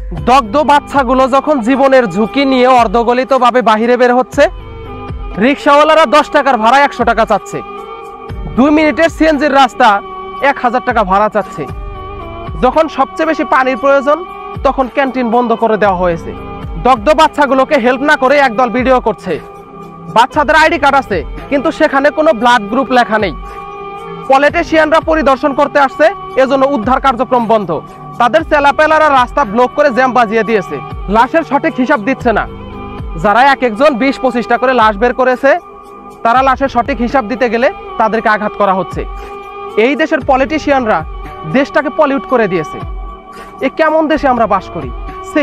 দগ্ধ বাচ্চাগুলো যখন জীবনের ঝুঁকি নিয়ে অর্ধগলিতভাবে বাহিরে বের হচ্ছে, রিক্সাওয়ালারা 10 টাকার ভাড়া 100 টাকা চাচ্ছে, 2 মিনিটের সিএনজির রাস্তা 1000 টাকা ভাড়া চাচ্ছে। যখন সবচেয়ে বেশি পানির প্রয়োজন তখন ক্যান্টিন বন্ধ করে দেওয়া হয়েছে। দগ্ধ বাচ্চাগুলোকে হেল্প না করে একদল ভিডিও করছে। বাচ্চাদের আইডি কার্ড আছে কিন্তু সেখানে কোনো ব্লাড গ্রুপ লেখা নেই। পলিটিশিয়ানরা পরিদর্শন করতে আসছে, এজন্য উদ্ধার কার্যক্রম বন্ধ। তাদের চেলাপেলারা রাস্তা ব্লক করে জ্যাম বাজিয়ে দিয়েছে। লাশের সঠিক হিসাব দিচ্ছে না। যারা এক একজন 20-25টা করে লাশ বের করেছে, তারা লাশের সঠিক হিসাব দিতে গেলে তাদেরকে আঘাত করা হচ্ছে। এই দেশের পলিটিশিয়ানরা দেশটাকে পলিউট করে দিয়েছে। এ কেমন দেশে আমরা বাস করি? সে